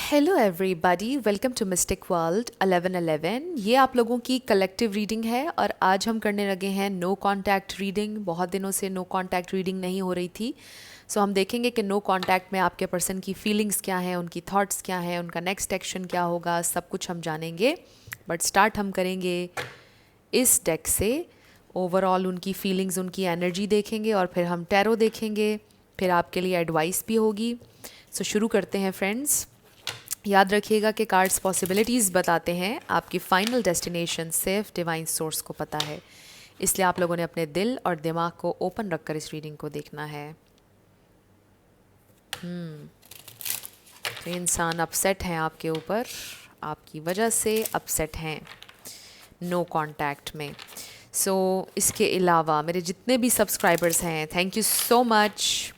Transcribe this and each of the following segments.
Hello everybody, welcome to mystic world 1111। ये आप लोगों की कलेक्टिव रीडिंग है और आज हम करने लगे हैं नो कांटेक्ट रीडिंग। बहुत दिनों से नो कांटेक्ट रीडिंग नहीं हो रही थी, सो हम देखेंगे कि नो कांटेक्ट में आपके पर्सन की फीलिंग्स क्या हैं, उनकी थॉट्स क्या हैं, उनका नेक्स्ट एक्शन क्या होगा, सब कुछ हम जानेंगे। बट स्टार्ट हम करेंगे इस डेक से। ओवरऑल उनकी फीलिंग्स, उनकी एनर्जी देखेंगे और फिर हम टैरो देखेंगे, फिर आपके लिए एडवाइस भी होगी। सो शुरू करते हैं फ्रेंड्स। याद रखिएगा कि कार्ड्स पॉसिबिलिटीज़ बताते हैं, आपकी फाइनल डेस्टिनेशन सिर्फ डिवाइन सोर्स को पता है, इसलिए आप लोगों ने अपने दिल और दिमाग को ओपन रखकर इस रीडिंग को देखना है। तो ये इंसान अपसेट हैं आपके ऊपर, आपकी वजह से अपसेट हैं नो कांटेक्ट में। इसके अलावा मेरे जितने भी सब्सक्राइबर्स हैं, थैंक यू सो मच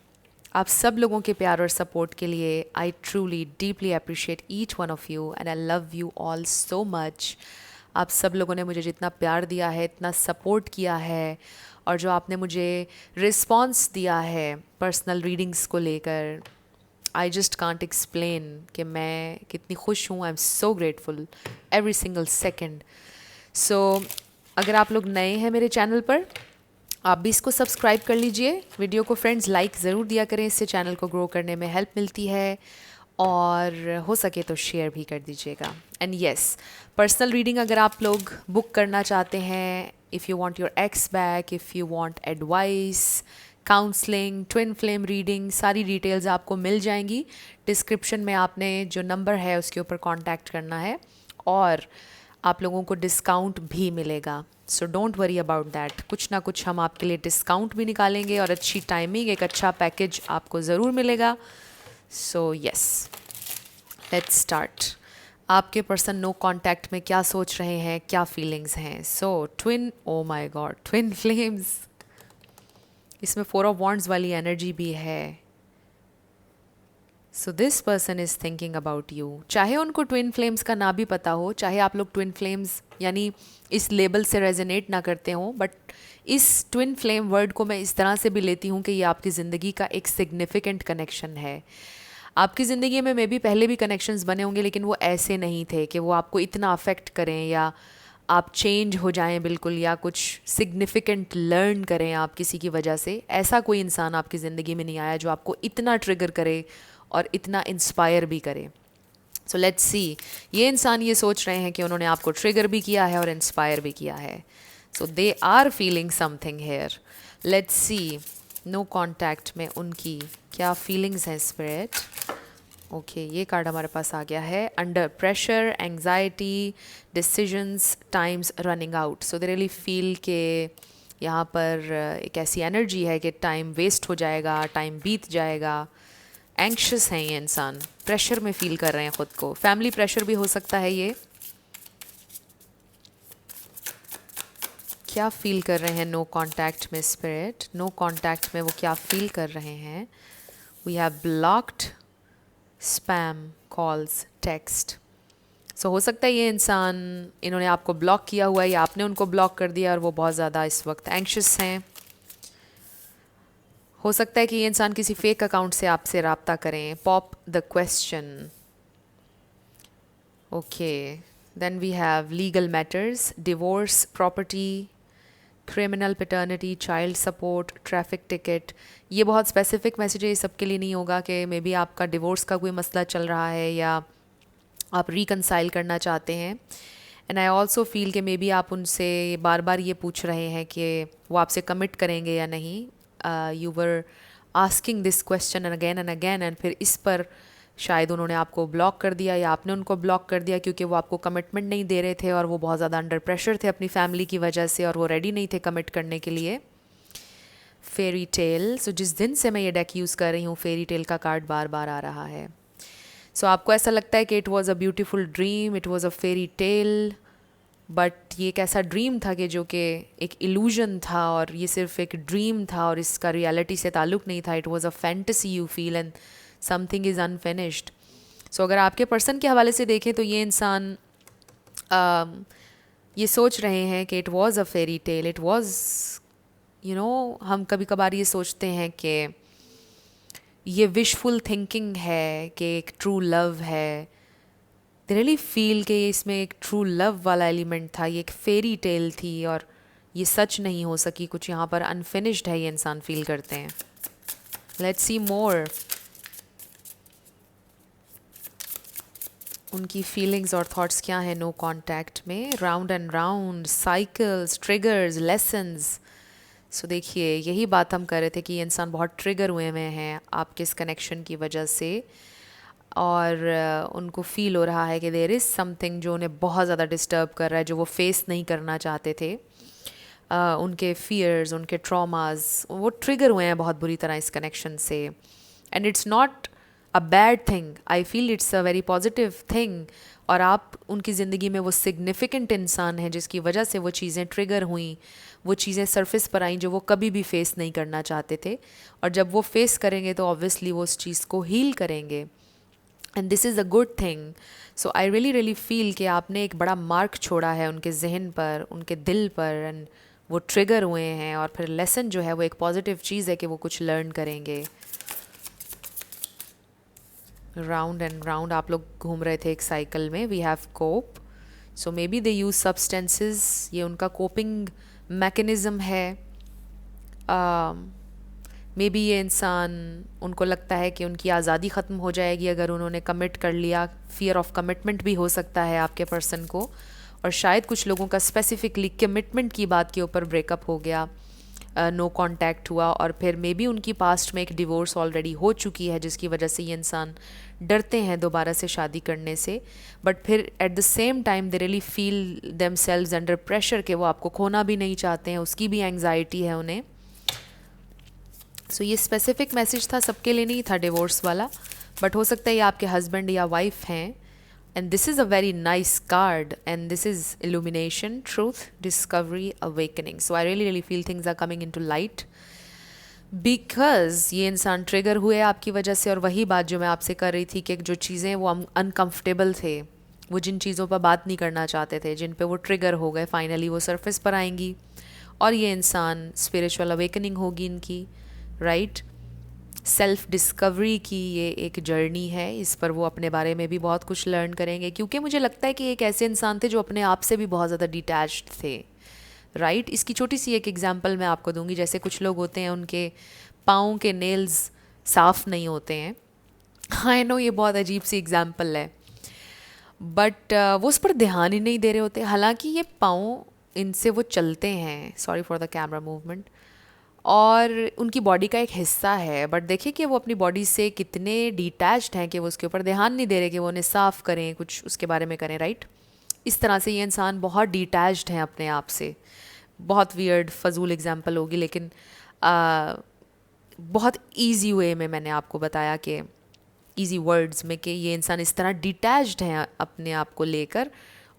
आप सब लोगों के प्यार और सपोर्ट के लिए। I truly deeply appreciate each one of you and I love you all so much. आप सब लोगों ने मुझे जितना प्यार दिया है, इतना सपोर्ट किया है, और जो आपने मुझे रिस्पॉन्स दिया है पर्सनल रीडिंग्स को लेकर, आई जस्ट कांट एक्सप्लेन कि मैं कितनी खुश हूँ। I am so grateful every single second. अगर आप लोग नए हैं मेरे चैनल पर, आप भी इसको सब्सक्राइब कर लीजिए। वीडियो को फ्रेंड्स लाइक ज़रूर दिया करें, इससे चैनल को ग्रो करने में हेल्प मिलती है, और हो सके तो शेयर भी कर दीजिएगा। एंड येस, पर्सनल रीडिंग अगर आप लोग बुक करना चाहते हैं, if you want your x back, if you want advice, counselling, twin flame reading, सारी डिटेल्स आपको मिल जाएंगी। डिस्क्रिप्शन में आपने जो नंबर है उसके ऊपर कांटेक्ट करना है, और आप लोगों को डिस्काउंट भी मिलेगा। So don't worry about that, कुछ ना कुछ हम आपके लिए डिस्काउंट भी निकालेंगे, और अच्छी टाइमिंग, एक अच्छा पैकेज आपको ज़रूर मिलेगा। So yes, let's start. आपके पर्सन नो कांटेक्ट में क्या सोच रहे हैं, क्या फीलिंग्स हैं। Twin, O my God, twin flames, इसमें 4 ऑफ वॉन्ड्स वाली एनर्जी भी है। So this person is thinking about you. चाहे उनको ट्विन फ्लेम्स का ना भी पता हो, चाहे आप लोग ट्विन फ्लेम्स यानी इस लेबल से रेजोनेट ना करते हों, बट इस ट्विन फ्लेम वर्ड को मैं इस तरह से भी लेती हूँ कि ये आपकी ज़िंदगी का एक सिग्निफिकेंट कनेक्शन है। आपकी ज़िंदगी में मे बी पहले भी कनेक्शंस बने होंगे, लेकिन वो ऐसे नहीं थे कि वो आपको इतना अफेक्ट करें, या आप चेंज हो जाएं बिल्कुल, या कुछ सिग्निफिकेंट लर्न करें आप किसी की वजह से। ऐसा कोई इंसान आपकी ज़िंदगी में नहीं आया जो आपको इतना ट्रिगर करे और इतना इंस्पायर भी करे। सो लेट्स सी, ये इंसान ये सोच रहे हैं कि उन्होंने आपको ट्रिगर भी किया है और इंस्पायर भी किया है। So they are feeling something here. Let's see, no contact में उनकी क्या फीलिंग्स हैं स्पिरिट। ओके, ये कार्ड हमारे पास आ गया है, under pressure, anxiety, decisions, times running out. So they really feel के यहाँ पर एक ऐसी एनर्जी है कि टाइम वेस्ट हो जाएगा, टाइम बीत जाएगा। एंक्शस हैं ये इंसान, प्रेशर में फील कर रहे हैं ख़ुद को। फैमिली प्रेशर भी हो सकता है ये। क्या फील कर रहे हैं नो कांटेक्ट में स्पिरिट? नो कांटेक्ट में वो क्या फील कर रहे हैं? We have blocked spam calls, text. So हो सकता है ये इंसान, इन्होंने आपको ब्लॉक किया हुआ है या आपने उनको ब्लॉक कर दिया, और वो बहुत ज़्यादा इस वक्त एंक्शस हैं। हो सकता है कि ये इंसान किसी फेक अकाउंट से आपसे रब्ता करें। Pop the question. Okay, then we have legal matters, divorce, property, criminal paternity, child support, traffic ticket. ये बहुत स्पेसिफिक मैसेज सबके लिए नहीं होगा कि मे बी आपका डिवोर्स का कोई मसला चल रहा है या आप रिकनसाइल करना चाहते हैं। एंड आई ऑल्सो फील कि मे बी आप उनसे बार बार ये पूछ रहे हैं कि वो आपसे कमिट करेंगे या नहीं। You were asking this question and again, and फिर इस पर शायद उन्होंने आपको ब्लॉक कर दिया या आपने उनको ब्लॉक कर दिया, क्योंकि वो आपको कमिटमेंट नहीं दे रहे थे, और वो बहुत ज़्यादा अंडर प्रेशर थे अपनी फैमिली की वजह से, और वो रेडी नहीं थे कमिट करने के लिए। Fairy tale. सो जिस दिन से मैं ये डेक यूज़ कर रही हूँ, फेरी टेल का कार्ड बार बार आ रहा है। सो आपको ऐसा लगता है कि it was a beautiful dream, it was a fairy tale, but ये एक ऐसा ड्रीम था कि जो कि एक इल्यूजन था, और ये सिर्फ एक ड्रीम था, और इसका रियलिटी से ताल्लुक़ नहीं था। It was a fantasy you feel, and something is unfinished. So अगर आपके पर्सन के हवाले से देखें तो ये इंसान ये सोच रहे हैं कि it was a fairy tale, it was, you know, हम कभी कभार ये सोचते हैं कि ये विशफुल थिंकिंग है कि एक ट्रू लव है, दे रियली फील कि इसमें एक ट्रू लव वाला एलिमेंट था, ये एक फेरी टेल थी और ये सच नहीं हो सकी, कुछ यहाँ पर अनफिनिश्ड है, ये इंसान फील करते हैं। Let's see more. उनकी फीलिंग्स और थॉट्स क्या हैं नो कॉन्टैक्ट में। Round and round, cycles, triggers, lessons. So देखिए, यही बात हम कर रहे थे कि ये इंसान बहुत ट्रिगर हुए हैं आपके इस कनेक्शन की वजह से, और उनको फील हो रहा है कि देयर इज़ समथिंग जो उन्हें बहुत ज़्यादा डिस्टर्ब कर रहा है, जो वो फेस नहीं करना चाहते थे। उनके फियर्स, उनके ट्रॉमास, वो ट्रिगर हुए हैं बहुत बुरी तरह इस कनेक्शन से। And it's not a bad thing, I feel it's a very positive thing. और आप उनकी ज़िंदगी में वो सिग्निफिकेंट इंसान हैं जिसकी वजह से वो चीज़ें ट्रिगर हुई, वो चीज़ें सरफेस पर आईं जो वो कभी भी फेस नहीं करना चाहते थे। और जब वो फेस करेंगे तो ऑब्वियसली वो उस चीज़ को हील करेंगे, and this is a good thing. So I really really feel कि आपने एक बड़ा मार्क छोड़ा है उनके जहन पर, उनके दिल पर, एंड वो ट्रिगर हुए हैं। और फिर लेसन जो है वो एक पॉजिटिव चीज़ है कि वो कुछ लर्न करेंगे। राउंड एंड राउंड आप लोग घूम रहे थे एक साइकिल में। We have cope, so maybe they use substances, ये उनका कोपिंग मैकेनिज़्म है। मे बी ये इंसान, उनको लगता है कि उनकी आज़ादी ख़त्म हो जाएगी अगर उन्होंने कमिट कर लिया। फियर ऑफ कमिटमेंट भी हो सकता है आपके पर्सन को, और शायद कुछ लोगों का स्पेसिफिकली कमिटमेंट की बात के ऊपर ब्रेकअप हो गया, नो कांटेक्ट हुआ, और फिर मे बी उनकी पास्ट में एक डिवोर्स ऑलरेडी हो चुकी है जिसकी वजह से ये इंसान डरते हैं दोबारा से शादी करने से। बट फिर at the same time they really feel them selves under pressure कि वो आपको खोना भी नहीं चाहते हैं, उसकी भी एंग्जाइटी है उन्हें। सो ये स्पेसिफिक मैसेज था, सबके लिए नहीं था डिवोर्स वाला, बट हो सकता है ये आपके हस्बैंड या वाइफ हैं। And this is a very nice card, and this is illumination, truth, discovery, awakening. So I really really feel things are coming into light, because ये इंसान ट्रिगर हुए आपकी वजह से। और वही बात जो मैं आपसे कर रही थी कि जो चीज़ें वो अनकम्फर्टेबल थे, वो जिन चीज़ों पर बात नहीं करना चाहते थे, जिन पे वो ट्रिगर हो गए, फाइनली वो सरफेस पर आएंगी और ये इंसान स्पिरिचुअल अवेकनिंग होगी इनकी, राइट। सेल्फ डिस्कवरी की ये एक जर्नी है, इस पर वो अपने बारे में भी बहुत कुछ लर्न करेंगे, क्योंकि मुझे लगता है कि एक ऐसे इंसान थे जो अपने आप से भी बहुत ज़्यादा डिटैच्ड थे, राइट। इसकी छोटी सी एक एग्जांपल मैं आपको दूंगी। जैसे कुछ लोग होते हैं उनके पाँव के नेल्स साफ़ नहीं होते हैं। आई नो ये बहुत अजीब सी एग्जांपल है, बट वो उस पर ध्यान ही नहीं दे रहे होते, हालांकि ये पाँव इनसे वो चलते हैं, sorry for the camera movement, और उनकी बॉडी का एक हिस्सा है। बट देखिए कि वो अपनी बॉडी से कितने डिटैच्ड हैं कि वो उसके ऊपर ध्यान नहीं दे रहे कि वो उन्हें साफ़ करें, कुछ उसके बारे में करें, राइट। इस तरह से ये इंसान बहुत डिटैच्ड हैं अपने आप से। बहुत वियर्ड फजूल एग्जांपल होगी, लेकिन बहुत इजी वे में मैंने आपको बताया कि इजी वर्ड्स में कि ये इंसान इस तरह डिटैच्ड हैं अपने आप को लेकर,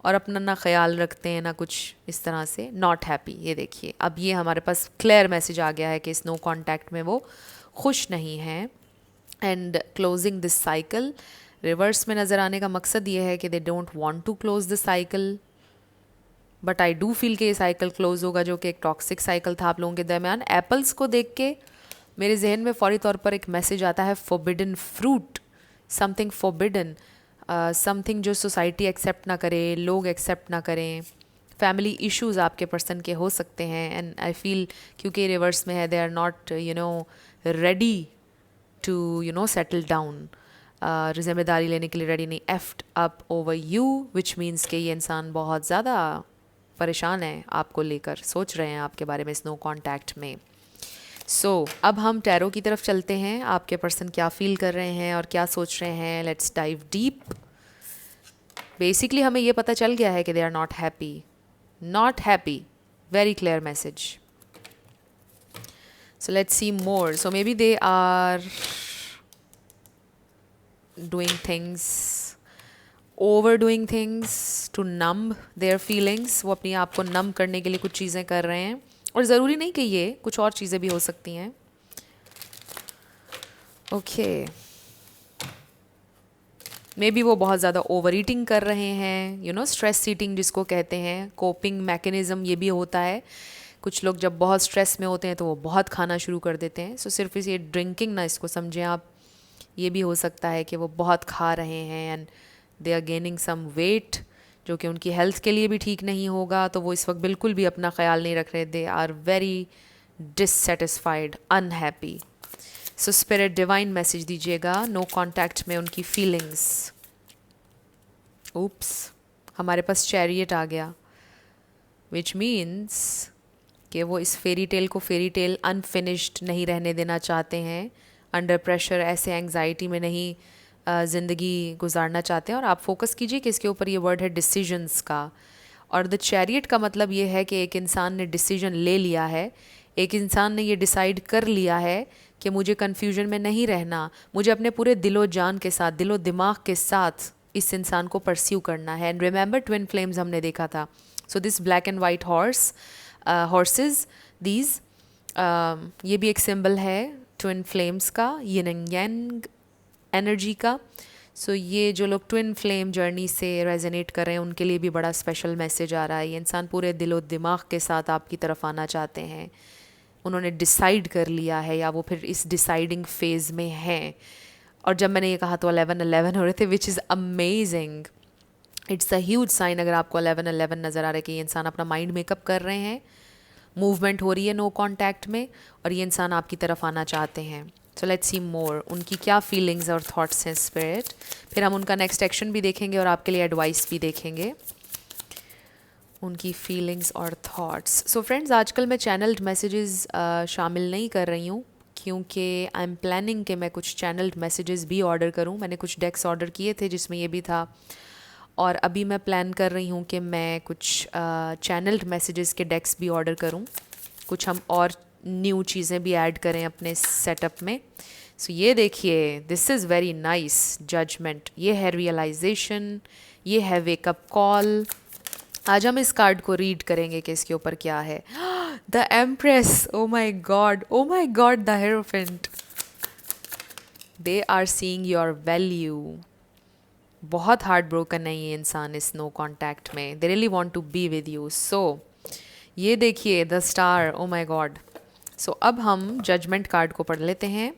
और अपना ना ख्याल रखते हैं ना कुछ, इस तरह से नॉट हैप्पी। ये देखिए, अब ये हमारे पास क्लियर मैसेज आ गया है कि इस नो कांटेक्ट में वो खुश नहीं हैं। And closing this cycle, reverse में नज़र आने का मकसद ये है कि they don't want to close the cycle, but I do feel कि ये साइकिल क्लोज होगा, जो कि एक टॉक्सिक साइकिल था आप लोगों के दरमियान। एप्पल्स को देख के मेरे जहन में फौरी तौर पर एक मैसेज आता है, forbidden fruit, something forbidden, something जो सोसाइटी एक्सेप्ट ना करे, लोग एक्सेप्ट ना करें। फैमिली इश्यूज़ आपके पर्सन के हो सकते हैं, एंड आई फील क्योंकि रिवर्स में है, they are not ready to settle down, जिम्मेदारी लेने के लिए रेडी नहीं, एफ्ट अप ओवर यू, विच मीन्स कि ये इंसान बहुत ज़्यादा परेशान है आपको लेकर, सोच रहे हैं आपके बारे में इस नो कॉन्टैक्ट में। अब हम टैरो की तरफ चलते हैं, आपके पर्सन क्या फील कर रहे हैं और क्या सोच रहे हैं। Let's dive deep. बेसिकली हमें ये पता चल गया है कि they are not happy, very clear message. So let's see more. So maybe they are overdoing things to numb their feelings। वो अपनी आप को नम करने के लिए कुछ चीज़ें कर रहे हैं, और ज़रूरी नहीं कि ये कुछ और चीज़ें भी हो सकती हैं। ओके, मे बी वो बहुत ज़्यादा ओवर ईटिंग कर रहे हैं, स्ट्रेस ईटिंग जिसको कहते हैं। कोपिंग मैकेनिज़्म ये भी होता है, कुछ लोग जब बहुत स्ट्रेस में होते हैं तो वो बहुत खाना शुरू कर देते हैं। सिर्फ इस ये ड्रिंकिंग ना इसको समझें आप, ये भी हो सकता है कि वो बहुत खा रहे हैं and they are gaining some weight, जो कि उनकी हेल्थ के लिए भी ठीक नहीं होगा, तो वो इस वक्त बिल्कुल भी अपना ख्याल नहीं रख रहे. They are very dissatisfied, unhappy. So spirit divine message दीजिएगा नो कॉन्टैक्ट में उनकी फीलिंग्स. उप्स, हमारे पास चैरियट आ गया, विच मीन्स कि वो इस फेरी टेल को फेरी टेल अनफिनिश्ड नहीं रहने देना चाहते हैं. अंडर प्रेशर ऐसे एंग्जाइटी में नहीं ज़िंदगी गुजारना चाहते हैं. और आप फोकस कीजिए कि इसके ऊपर ये वर्ड है डिसीजंस का. और द चैरियट का मतलब ये है कि एक इंसान ने डिसीजन ले लिया है, एक इंसान ने ये डिसाइड कर लिया है कि मुझे कन्फ्यूजन में नहीं रहना, मुझे अपने पूरे दिलो जान के साथ, दिलो दिमाग के साथ इस इंसान को परस्यू करना है. एंड रिमेंबर ट्विन फ्लेम्स हमने देखा था. So this black and white horses, these, ये भी एक सिंबल है ट्विन फ्लेम्स का, यिन एंड यांग एनर्जी का. सो ये जो लोग ट्विन फ्लेम जर्नी से रेजोनेट कर रहे हैं उनके लिए भी बड़ा स्पेशल मैसेज आ रहा है. ये इंसान पूरे दिलो दिमाग के साथ आपकी तरफ आना चाहते हैं, उन्होंने डिसाइड कर लिया है या वो फिर इस डिसाइडिंग फेज़ में हैं. और जब मैंने ये कहा तो 11-11 हो रहे थे, which is amazing. It's a huge sign अगर आपको 11-11 नज़र आ रहा है कि ये इंसान अपना माइंड मेकअप कर रहे हैं, मूवमेंट हो रही है नो कॉन्टैक्ट में, और ये इंसान आपकी तरफ आना चाहते हैं. सो लेट्स सी मोर, उनकी क्या फीलिंग्स और थॉट्स हैं स्पिरिट. फिर हम उनका नेक्स्ट एक्शन भी देखेंगे और आपके लिए एडवाइस भी देखेंगे. उनकी फीलिंग्स और थॉट्स. सो फ्रेंड्स, आजकल मैं चैनल्ड मैसेजेस शामिल नहीं कर रही हूँ, क्योंकि आई एम प्लानिंग कि मैं कुछ चैनल्ड मैसेजेस भी ऑर्डर करूँ. मैंने कुछ डेक्स ऑर्डर किए थे जिसमें ये भी था, और अभी मैं प्लान कर रही हूँ कि मैं कुछ चैनल्ड मैसेजेस के डेक्स भी ऑर्डर करूँ, कुछ हम और न्यू चीज़ें भी ऐड करें अपने सेटअप में. सो ये देखिए, this is very nice. Judgement, ये है रियलाइजेशन, ये है वेकअप कॉल. आज हम इस कार्ड को रीड करेंगे कि इसके ऊपर क्या है. The empress, oh my god, oh my god, the hierophant. They are seeing your value. बहुत हार्ट ब्रोकन है ये इंसान इस नो कॉन्टैक्ट में. They really want to be with you. So ये देखिए the star, oh my god. So अब हम जजमेंट कार्ड को पढ़ लेते हैं.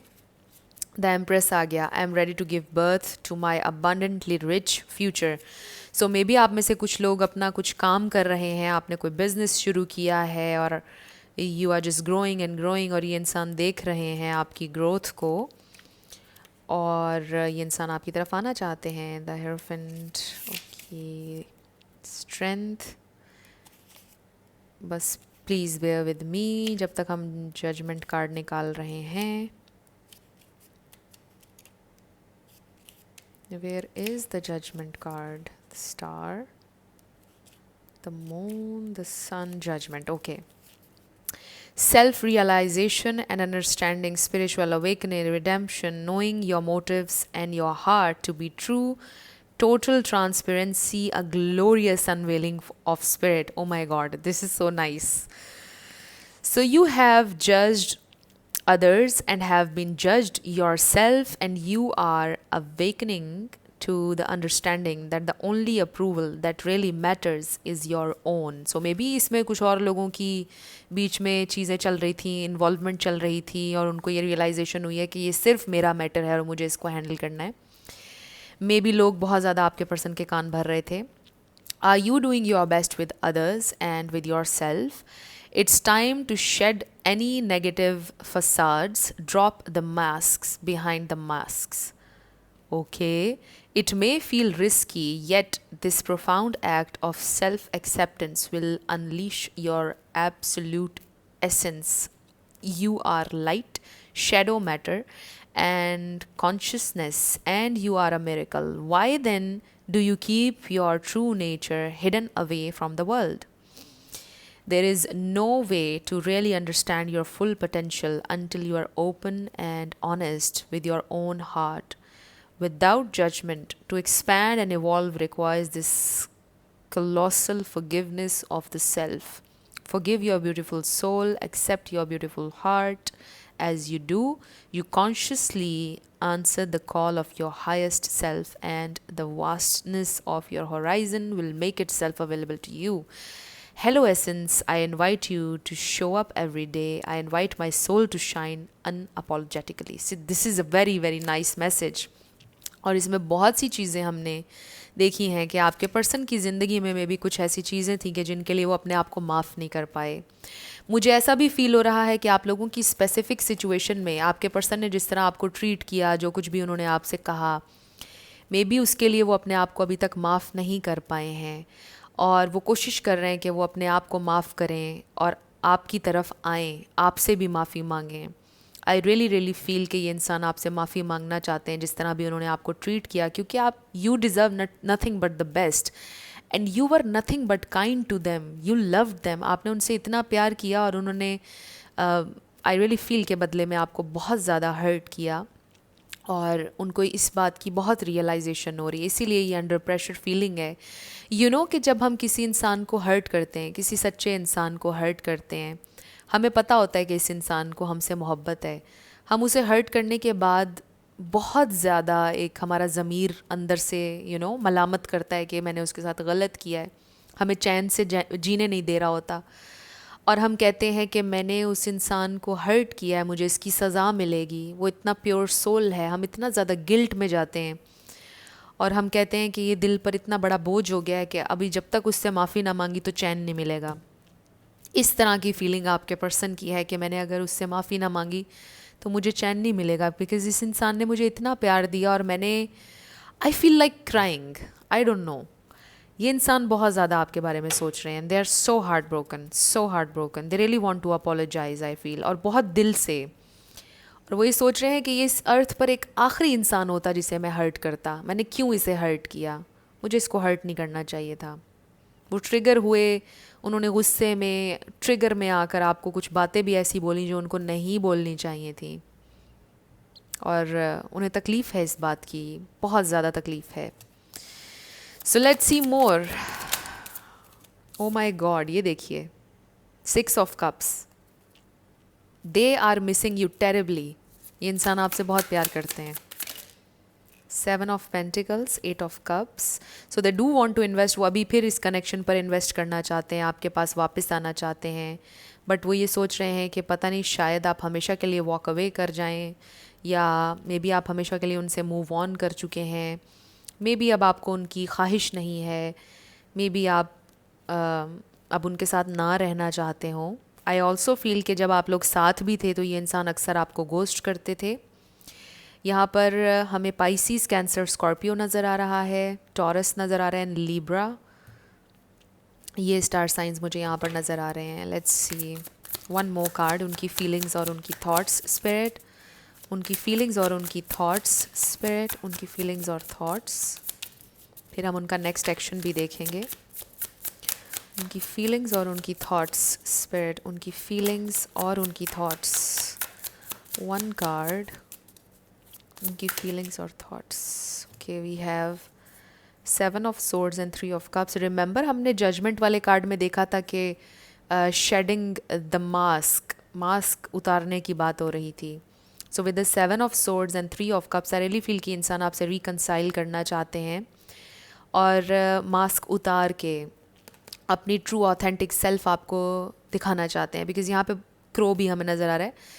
द एम्प्रेस आ गया. I am ready to give birth to my abundantly rich future. So maybe आप में से कुछ लोग अपना कुछ काम कर रहे हैं, आपने कोई बिजनेस शुरू किया है और you are just growing and growing, और ये इंसान देख रहे हैं आपकी ग्रोथ को, और ये इंसान आपकी तरफ आना चाहते हैं. The hierophant, okay. स्ट्रेंथ, बस प्लीज़ बेयर विद मी जब तक हम जजमेंट कार्ड निकाल रहे हैं. Where is the judgment card? The star, the moon, the sun, judgment. Okay. Self-realization and understanding, spiritual awakening, redemption, knowing your motives and your heart to be true, total transparency, a glorious unveiling of spirit. Oh my God, this is so nice. So you have judged others and have been judged yourself, and you are awakening to the understanding that the only approval that really matters is your own. So maybe इसमें कुछ और लोगों की बीच में चीज़ें चल रही थी, इन्वॉल्वमेंट चल रही थी, और उनको ये रियलाइजेशन हुई है कि ये सिर्फ मेरा मैटर है और मुझे इसको हैंडल करना है. मे बी लोग बहुत ज़्यादा आपके पर्सन के कान भर रहे थे. Are you doing your best with others and with yourself? It's time to shed any negative facades, drop the masks behind the masks. Okay, it may feel risky, yet this profound act of self-acceptance will unleash your absolute essence. You are light, shadow matter, and consciousness, and you are a miracle. Why then do you keep your true nature hidden away from the world? There is no way to really understand your full potential until you are open and honest with your own heart. Without judgment, to expand and evolve requires this colossal forgiveness of the self. Forgive your beautiful soul, accept your beautiful heart. As you do, you consciously answer the call of your highest self, and the vastness of your horizon will make itself available to you. Hello essence, I invite you to show up every day. I invite my soul to shine unapologetically. So this is a very very nice message. और इसमें बहुत सी चीज़ें हमने देखी हैं कि आपके person की ज़िंदगी में भी कुछ ऐसी चीज़ें थी कि जिनके लिए वो अपने आप को माफ़ नहीं कर पाए. मुझे ऐसा भी फील हो रहा है कि आप लोगों की स्पेसिफिक सिचुएशन में आपके पर्सन ने जिस तरह आपको ट्रीट किया, जो कुछ भी उन्होंने आपसे कहा, मे बी उसके लिए वो अपने आप को अभी तक माफ़ नहीं कर पाए हैं और वो कोशिश कर रहे हैं कि वो अपने आप को माफ़ करें और आपकी तरफ आएँ, आपसे भी माफ़ी मांगें. आई रियली रियली फील कि ये इंसान आपसे माफ़ी मांगना चाहते हैं जिस तरह भी उन्होंने आपको ट्रीट किया, क्योंकि आप you deserve nothing but the best and you were nothing but kind to them. You loved them. आपने उनसे इतना प्यार किया और उन्होंने आई रियली फील के बदले में आपको बहुत ज़्यादा हर्ट किया और उनको इस बात की बहुत रियलाइजेशन हो रही है, इसीलिए ये अंडर प्रेशर फीलिंग है. कि जब हम किसी इंसान को हर्ट करते हैं, किसी सच्चे इंसान को हर्ट करते हैं, हमें पता होता है कि इस इंसान को हमसे मोहब्बत है. हम उसे हर्ट करने के बाद बहुत ज़्यादा एक हमारा ज़मीर अंदर से मलामत करता है कि मैंने उसके साथ गलत किया है, हमें चैन से जीने नहीं दे रहा होता और हम कहते हैं कि मैंने उस इंसान को हर्ट किया है, मुझे इसकी सज़ा मिलेगी. वो इतना प्योर सोल है, हम इतना ज़्यादा गिल्ट में जाते हैं और हम कहते हैं कि ये दिल पर इतना बड़ा बोझ हो गया है कि अभी जब तक उससे माफ़ी ना मांगी तो चैन नहीं मिलेगा. इस तरह की फीलिंग आपके पर्सन की है कि मैंने अगर उससे माफ़ी ना मांगी तो मुझे चैन नहीं मिलेगा, बिकॉज़ इस इंसान ने मुझे इतना प्यार दिया और मैंने I feel like crying. I don't know, ये इंसान बहुत ज़्यादा आपके बारे में सोच रहे हैं. They are so heartbroken, they really want to apologise I feel, और बहुत दिल से. और वो ये सोच रहे हैं कि ये इस अर्थ पर एक आखिरी इंसान होता जिसे मैं हर्ट करता. मैंने क्यों इसे हर्ट किया, मुझे इसको हर्ट नहीं करना चाहिए था. वो ट्रिगर हुए, उन्होंने गुस्से में ट्रिगर में आकर आपको कुछ बातें भी ऐसी बोली जो उनको नहीं बोलनी चाहिए थी और उन्हें तकलीफ़ है इस बात की, बहुत ज़्यादा तकलीफ़ है. So let's see more. Oh my God, ये देखिए, 6 of cups. They are missing you terribly. ये इंसान आपसे बहुत प्यार करते हैं. 7 of pentacles, 8 of cups. So they do want to invest. वो अभी फिर इस कनेक्शन पर इन्वेस्ट करना चाहते हैं, आपके पास वापस आना चाहते हैं, बट वो ये सोच रहे हैं कि पता नहीं शायद आप हमेशा के लिए वॉक अवे कर जाएं, या मे बी आप हमेशा के लिए उनसे मूव ऑन कर चुके हैं. मे बी अब आपको उनकी ख्वाहिश नहीं है, मे बी आप अब उनके साथ ना रहना चाहते हों. आई ऑल्सो फील कि जब आप लोग साथ भी थे तो ये इंसान अक्सर आपको गोस्ट करते थे. यहाँ पर हमें पाइसीस, कैंसर, स्कॉर्पियो नज़र आ रहा है, टॉरस नज़र आ रहा है, लिब्रा. ये स्टार साइंस मुझे यहाँ पर नज़र आ रहे हैं. Let's C one more card. उनकी फीलिंग्स और उनकी थॉट्स स्पिरिट. उनकी फीलिंग्स और उनकी थॉट्स स्पिरिट. उनकी फीलिंग्स और थॉट्स. फिर हम उनका नेक्स्ट एक्शन भी देखेंगे. उनकी फीलिंग्स और उनकी थॉट्स स्पिरिट. उनकी फीलिंग्स और उनकी थॉट्स. One card. उनकी फीलिंग्स और thoughts. Okay, we have 7 of swords and 3 of cups. Remember हमने जजमेंट वाले कार्ड में देखा था कि शेडिंग द मास्क उतारने की बात हो रही थी. So with the 7 of swords and 3 of cups, I really feel कि इंसान आपसे रिकंसाइल करना चाहते हैं और मास्क उतार के अपनी ट्रू ऑथेंटिक सेल्फ आपको दिखाना चाहते हैं. बिकॉज़ यहाँ पे क्रो भी हमें नज़र आ रहा है.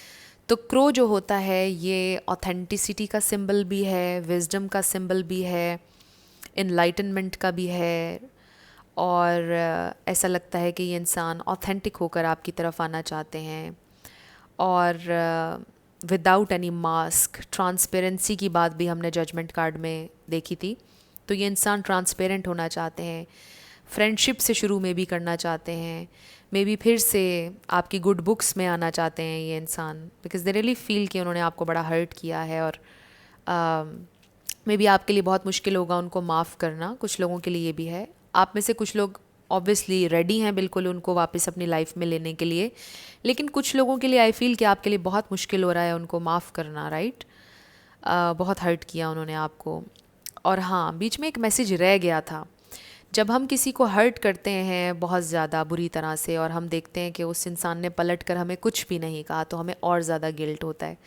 तो क्रो जो होता है ये ऑथेंटिसिटी का सिंबल भी है, विजडम का सिंबल भी है, इनलाइटनमेंट का भी है, और ऐसा लगता है कि ये इंसान ऑथेंटिक होकर आपकी तरफ आना चाहते हैं और विदाउट एनी मास्क. ट्रांसपेरेंसी की बात भी हमने जजमेंट कार्ड में देखी थी. तो ये इंसान ट्रांसपेरेंट होना चाहते हैं, फ्रेंडशिप से शुरू में भी करना चाहते हैं, मे बी फिर से आपकी गुड बुक्स में आना चाहते हैं ये इंसान, बिकॉज दे रियली फील कि उन्होंने आपको बड़ा हर्ट किया है और मे बी आपके लिए बहुत मुश्किल होगा उनको माफ़ करना. कुछ लोगों के लिए ये भी है. आप में से कुछ लोग ऑब्वियसली रेडी हैं बिल्कुल उनको वापस अपनी लाइफ में लेने के लिए, लेकिन कुछ लोगों के लिए आई फील कि आपके लिए बहुत मुश्किल हो रहा है उनको माफ़ करना. राइट, बहुत हर्ट किया उन्होंने आपको. और हाँ, बीच में एक मैसेज रह गया था. जब हम किसी को हर्ट करते हैं बहुत ज़्यादा बुरी तरह से और हम देखते हैं कि उस इंसान ने पलट कर हमें कुछ भी नहीं कहा, तो हमें और ज़्यादा गिल्ट होता है.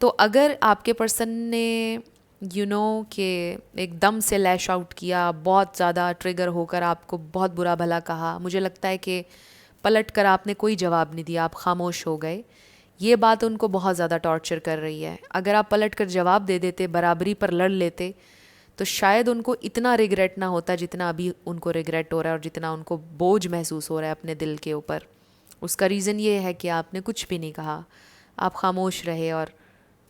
तो अगर आपके पर्सन ने कि एकदम से लैश आउट किया, बहुत ज़्यादा ट्रिगर होकर आपको बहुत बुरा भला कहा, मुझे लगता है कि पलट कर आपने कोई जवाब नहीं दिया, आप खामोश हो गए। ये बात उनको बहुत ज़्यादा टॉर्चर कर रही है। अगर आप पलट कर जवाब दे देते, बराबरी पर लड़ लेते, तो शायद उनको इतना रिग्रेट ना होता जितना अभी उनको रिग्रेट हो रहा है और जितना उनको बोझ महसूस हो रहा है अपने दिल के ऊपर। उसका रीज़न ये है कि आपने कुछ भी नहीं कहा, आप खामोश रहे और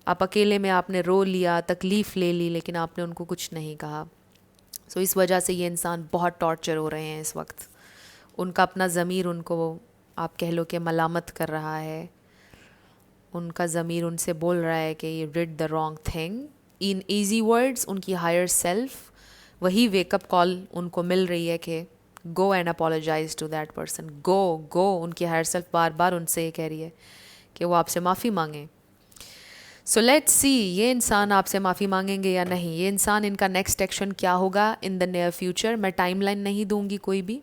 आप अकेले में आपने रो लिया, तकलीफ़ ले ली, लेकिन आपने उनको कुछ नहीं कहा। सो इस वजह से ये इंसान बहुत टॉर्चर हो रहे हैं इस वक्त। उनका अपना ज़मीर उनको, आप कह लो कि मलामत कर रहा है। उनका ज़मीर उनसे बोल रहा है कि you did the wrong thing. In easy words उनकी हायर सेल्फ वही वेकअप कॉल उनको मिल रही है कि go and apologise to that person, go go. उनकी हायर सेल्फ बार बार उनसे ये कह रही है कि वो आपसे माफ़ी मांगें। सो लेट्स सी ये इंसान आपसे माफ़ी मांगेंगे या नहीं, ये इंसान, इनका नेक्स्ट एक्शन क्या होगा इन द नियर फ्यूचर। मैं टाइमलाइन नहीं दूंगी कोई भी,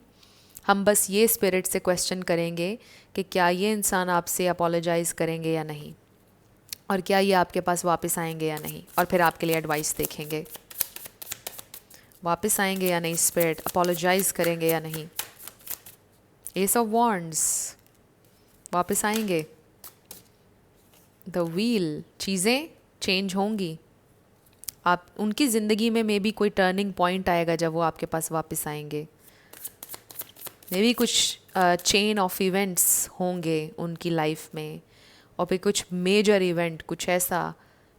हम बस ये स्पिरिट से क्वेश्चन करेंगे कि क्या ये इंसान आपसे अपोलोजाइज़ करेंगे या नहीं, और क्या ये आपके पास वापस आएंगे या नहीं, और फिर आपके लिए एडवाइस देखेंगे। वापस आएंगे या नहीं स्पिरिट, अपोलोजाइज़ करेंगे या नहीं। एस ऑफ वॉन्ड्स, वापस आएंगे। द व्हील, चीज़ें चेंज होंगी। आप उनकी ज़िंदगी में मे बी कोई टर्निंग पॉइंट आएगा जब वो आपके पास वापस आएंगे। मे बी कुछ चेन ऑफ इवेंट्स होंगे उनकी लाइफ में, और फिर कुछ मेजर इवेंट, कुछ ऐसा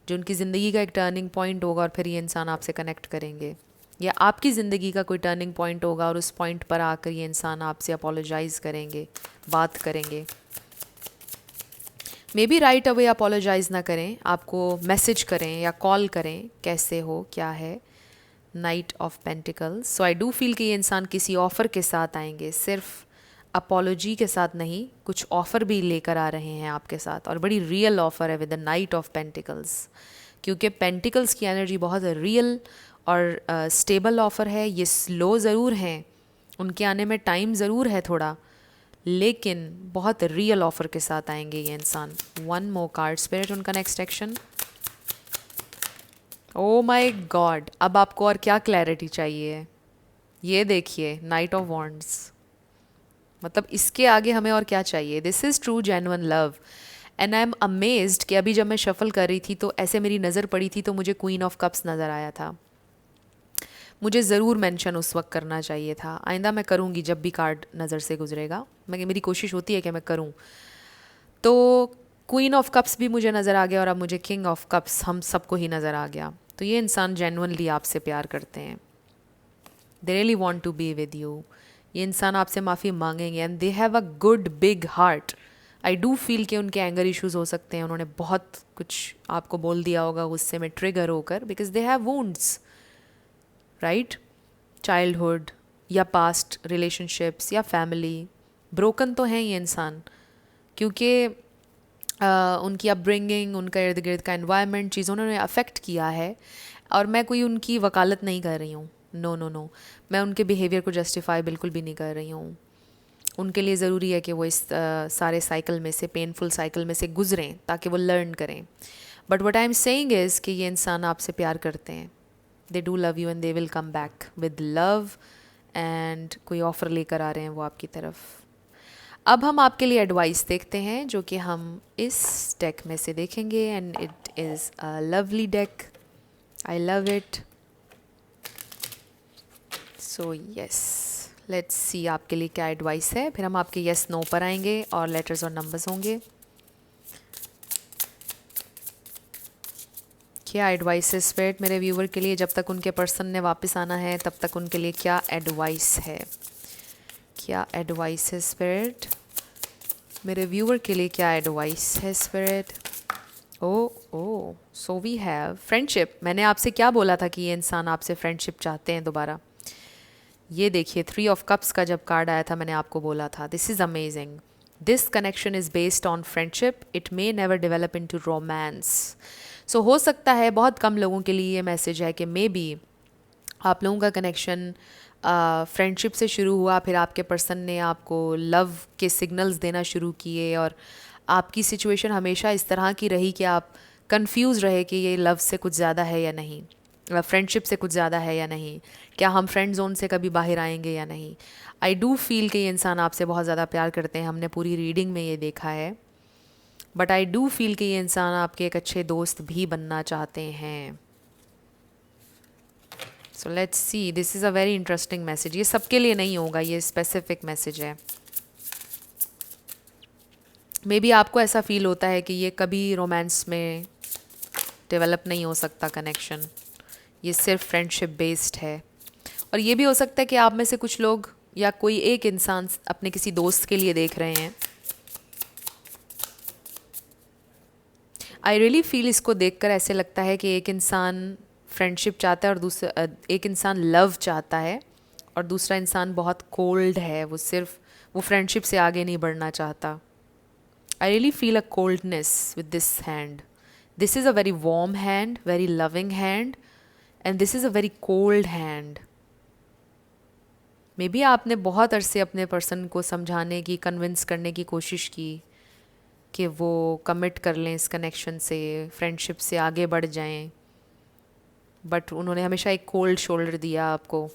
जो उनकी ज़िंदगी का एक टर्निंग पॉइंट होगा, और फिर ये इंसान आपसे कनेक्ट करेंगे। या आपकी ज़िंदगी का कोई टर्निंग पॉइंट होगा और उस पॉइंट पर आकर ये इंसान आपसे अपोलोजाइज़ करेंगे, बात करेंगे। May be right away apologise ना करें, आपको मैसेज करें या कॉल करें, कैसे हो, क्या है। Night of pentacles. So I do feel कि ये इंसान किसी ऑफ़र के साथ आएंगे, सिर्फ अपोलॉजी के साथ नहीं, कुछ ऑफ़र भी लेकर आ रहे हैं आपके साथ, और बड़ी रियल ऑफ़र है with the night of pentacles. क्योंकि पेंटिकल्स की एनर्जी बहुत रियल और स्टेबल ऑफ़र है। ये स्लो ज़रूर हैं, उनके आने में टाइम ज़रूर है थोड़ा, लेकिन बहुत रियल ऑफ़र के साथ आएंगे ये इंसान। वन मोर कार्ड स्पिरिट, उनका next action. O my God, अब आपको और क्या क्लैरिटी चाहिए। ये देखिए, नाइट ऑफ वॉन्ड्स, मतलब इसके आगे हमें और क्या चाहिए। This is true genuine love. And I am amazed कि अभी जब मैं शफल कर रही थी तो ऐसे मेरी नज़र पड़ी थी तो मुझे क्वीन ऑफ कप्स नज़र आया था। मुझे ज़रूर मेंशन उस वक्त करना चाहिए था, आइंदा मैं करूँगी जब भी कार्ड नज़र से गुजरेगा। मेरी कोशिश होती है कि मैं करूँ। तो क्वीन ऑफ कप्स भी मुझे नज़र आ गया, और अब मुझे किंग ऑफ कप्स, हम सबको ही नज़र आ गया। तो ये इंसान जेन्युइनली आपसे प्यार करते हैं, they really want to be with you. ये इंसान आपसे माफ़ी मांगेंगे and they have a good big heart. I do feel कि उनके एंगर इश्यूज हो सकते हैं, उन्होंने बहुत कुछ आपको बोल दिया होगा गुस्से में ट्रिगर होकर, because they have wounds, right. Childhood या पास्ट रिलेशनशिप्स या फैमिली, ब्रोकन तो हैं ये इंसान, क्योंकि उनकी अपब्रिंगिंग, उनका इर्द गिर्द का एनवायरनमेंट, चीज़ों ने अफेक्ट किया है। और मैं कोई उनकी वकालत नहीं कर रही हूँ, नो नो नो, मैं उनके बिहेवियर को जस्टिफाई बिल्कुल भी नहीं कर रही हूँ। उनके लिए ज़रूरी है कि वो इस सारे साइकिल में से, पेनफुल साइकिल में से गुजरें, ताकि वो लर्न करें। But what I am saying is कि ये इंसान आपसे प्यार करते हैं, they do love you and they will come back with love, and कोई ऑफ़र लेकर आ रहे हैं वो आपकी तरफ। अब हम आपके लिए एडवाइस देखते हैं, जो कि हम इस डेक में से देखेंगे, and it is a lovely deck, I love it. So yes, let's see आपके लिए क्या एडवाइस है, फिर हम आपके यस नो पर आएंगे और लेटर्स और नंबर्स होंगे। क्या एडवाइस है स्पिरिट मेरे व्यूवर के लिए, जब तक उनके पर्सन ने वापस आना है तब तक उनके लिए क्या एडवाइस है। क्या एडवाइस है स्पिरिट मेरे व्यूवर के लिए, क्या एडवाइस है spirit. Oh so we have friendship. मैंने आपसे क्या बोला था कि ये इंसान आपसे फ्रेंडशिप चाहते हैं दोबारा। ये देखिए, 3 ऑफ कप्स का जब कार्ड आया था मैंने आपको बोला था, this is amazing, this connection is based on friendship, it may never develop into romance. So हो सकता है बहुत कम लोगों के लिए ये मैसेज है कि मे बी आप लोगों का कनेक्शन फ्रेंडशिप से शुरू हुआ, फिर आपके पर्सन ने आपको लव के सिग्नल्स देना शुरू किए, और आपकी सिचुएशन हमेशा इस तरह की रही कि आप कंफ्यूज रहे कि ये लव से कुछ ज़्यादा है या नहीं, फ्रेंडशिप से कुछ ज़्यादा है या नहीं, क्या हम फ्रेंड जोन से कभी बाहर आएंगे या नहीं। आई डू फील कि ये इंसान आपसे बहुत ज़्यादा प्यार करते हैं, हमने पूरी रीडिंग में ये देखा है। बट आई डू फील कि ये इंसान आपके एक अच्छे दोस्त भी बनना चाहते हैं। सो let's C, this is a very interesting message. ये सबके लिए नहीं होगा, ये स्पेसिफिक मैसेज है। मे बी आपको ऐसा फील होता है कि ये कभी रोमांस में डेवलप नहीं हो सकता कनेक्शन, ये सिर्फ फ्रेंडशिप बेस्ड है। और ये भी हो सकता है कि आप में से कुछ लोग या कोई एक इंसान अपने किसी दोस्त के लिए देख रहे हैं। आई रियली फील, इसको देखकर ऐसे लगता है कि एक इंसान फ्रेंडशिप चाहता है और दूसरा एक इंसान लव चाहता है और दूसरा इंसान बहुत कोल्ड है, वो फ्रेंडशिप से आगे नहीं बढ़ना चाहता। I really feel a coldness with this hand. This is a very warm hand, very loving hand, and this is a very cold hand. May be आपने बहुत अरसे अपने पर्सन को समझाने की, कन्विंस करने की कोशिश की कि वो कमिट कर लें इस कनेक्शन से, फ्रेंडशिप से आगे बढ़ जाएं, बट उन्होंने हमेशा एक कोल्ड शोल्डर दिया आपको।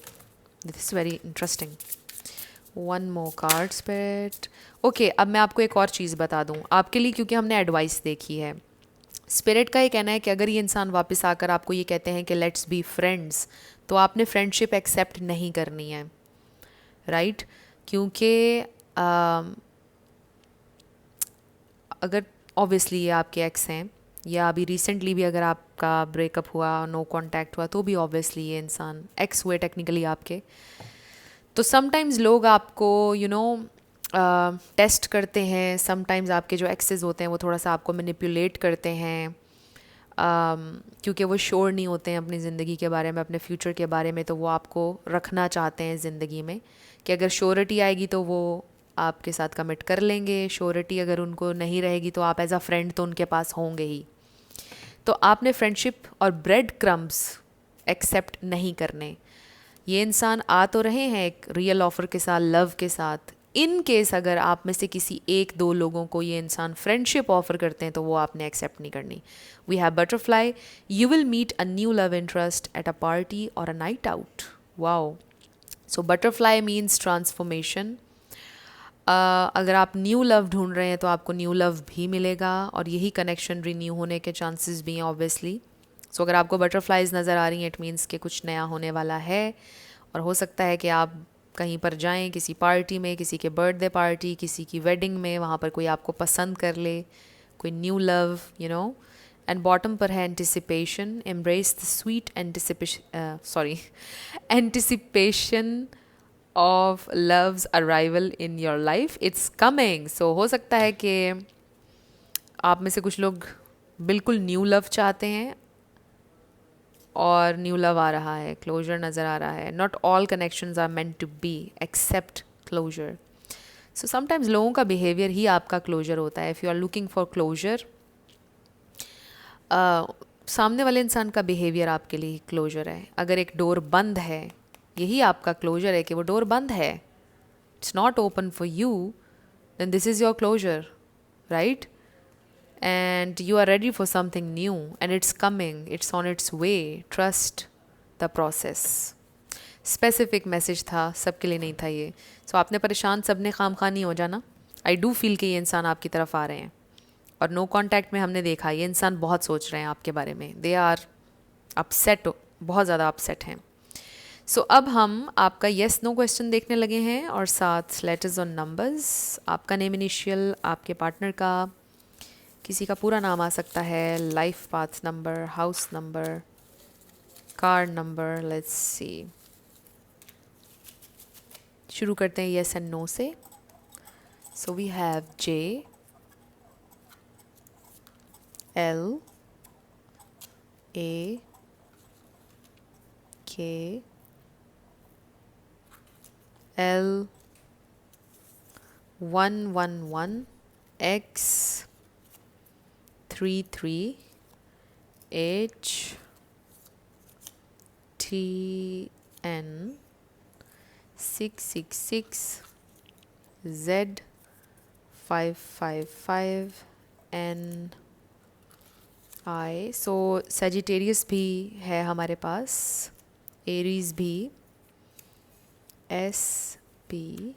This is very interesting. One more card spirit. Okay, अब मैं आपको एक और चीज़ बता दूं आपके लिए, क्योंकि हमने एडवाइस देखी है। स्पिरिट का ये कहना है कि अगर ये इंसान वापस आकर आपको ये कहते हैं कि लेट्स बी फ्रेंड्स, तो आपने फ्रेंडशिप एक्सेप्ट नहीं करनी है, राइट? क्योंकि अगर ऑब्वियसली ये आपके एक्स हैं, या अभी रिसेंटली भी अगर आपका ब्रेकअप हुआ, नो कांटेक्ट हुआ, तो भी ऑब्वियसली ये इंसान एक्स हुए टेक्निकली आपके। तो समटाइम्स लोग आपको टेस्ट करते हैं, समटाइम्स आपके जो एक्सेस होते हैं वो थोड़ा सा आपको मैनिपुलेट करते हैं, क्योंकि वो श्योर नहीं होते हैं अपनी ज़िंदगी के बारे में, अपने फ्यूचर के बारे में। तो वो आपको रखना चाहते हैं ज़िंदगी में कि अगर श्योरिटी आएगी तो वो आपके साथ कमिट कर लेंगे, श्योरिटी अगर उनको नहीं रहेगी तो आप एज अ फ्रेंड तो उनके पास होंगे ही। तो आपने फ्रेंडशिप और ब्रेड क्रम्स एक्सेप्ट नहीं करने। ये इंसान आ तो रहे हैं एक रियल ऑफर के साथ, लव के साथ। इन केस अगर आप में से किसी एक दो लोगों को ये इंसान फ्रेंडशिप ऑफर करते हैं तो वो आपने एक्सेप्ट नहीं करनी। We have butterfly, you will meet a new love interest at a party और a night out. Wow. So butterfly means transformation. अगर आप न्यू लव ढूंढ रहे हैं तो आपको न्यू लव भी मिलेगा, और यही कनेक्शन रिन्यू होने के चांसेस भी हैं ऑब्वियसली। सो अगर आपको बटरफ्लाइज नज़र आ रही हैं, इट मीन्स कि कुछ नया होने वाला है। और हो सकता है कि आप कहीं पर जाएं, किसी पार्टी में, किसी के बर्थडे पार्टी, किसी की वेडिंग में, वहाँ पर कोई आपको पसंद कर ले, कोई new love, you know. And bottom पर है anticipation, embrace the sweet anticipation of love's arrival in your life, it's coming. So हो सकता है कि आप में से कुछ लोग बिल्कुल न्यू लव चाहते हैं और न्यू लव आ रहा है, क्लोजर नज़र आ रहा है। Not all connections are meant to be accept closure. So sometimes लोगों का बिहेवियर ही आपका क्लोजर होता है। If you are looking for closure, सामने वाले इंसान का बिहेवियर आपके लिए क्लोजर है। अगर एक डोर बंद है, यही आपका क्लोजर है कि वो डोर बंद है, it's not open for you, then this is your closure, right? And you are ready for something new and it's coming, it's on its way. Trust the process. Specific message था, सबके लिए नहीं था ये। सो आपने परेशान सबने खाम खा नहीं हो जाना। आई डू फील कि ये इंसान आपकी तरफ आ रहे हैं, और नो कांटेक्ट में हमने देखा ये इंसान बहुत सोच रहे हैं आपके बारे में। दे आर अपसेट, बहुत ज़्यादा अपसेट हैं। सो अब हम आपका येस नो क्वेश्चन देखने लगे हैं, और साथ लेटर्स और नंबर्स, आपका नेम, इनिशियल, आपके पार्टनर का, किसी का पूरा नाम आ सकता है, life path number, house number, car number. Let's see, शुरू करते हैं येस एंड नो से। So we have J, L, A, K, L, 111, X, 33, H, T, N, 666, Z, 555, N, I. So Sagittarius भी है हमारे पास, एरीज भी, S P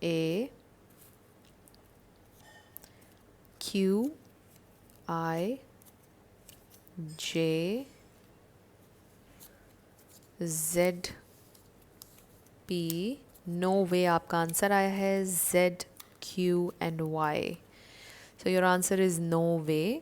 A Q I J Z P. No way आपका answer आया है, Z Q and Y. So your answer is no वे।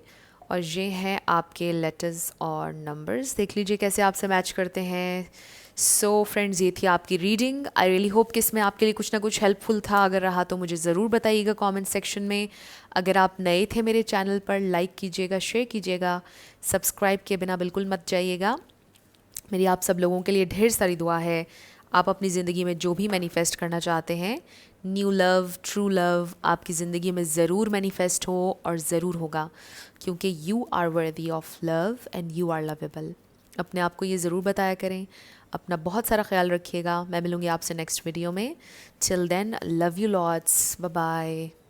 और ये हैं आपके लेटर्स और नंबर्स, देख लीजिए कैसे आपसे मैच करते हैं। सो फ्रेंड्स, ये थी आपकी रीडिंग। आई रियली होप कि इसमें आपके लिए कुछ ना कुछ हेल्पफुल था। अगर रहा तो मुझे ज़रूर बताइएगा कमेंट सेक्शन में। अगर आप नए थे मेरे चैनल पर, लाइक कीजिएगा, शेयर कीजिएगा, सब्सक्राइब किए बिना बिल्कुल मत जाइएगा। मेरी आप सब लोगों के लिए ढेर सारी दुआ है। आप अपनी ज़िंदगी में जो भी मैनिफेस्ट करना चाहते हैं, न्यू लव, ट्रू लव, आपकी ज़िंदगी में ज़रूर मैनिफेस्ट हो और ज़रूर होगा, क्योंकि you are worthy of love and you are lovable. अपने आप को ये ज़रूर बताया करें। अपना बहुत सारा ख्याल रखिएगा। मैं मिलूँगी आपसे नेक्स्ट वीडियो में। Till then, love you lots, bye bye.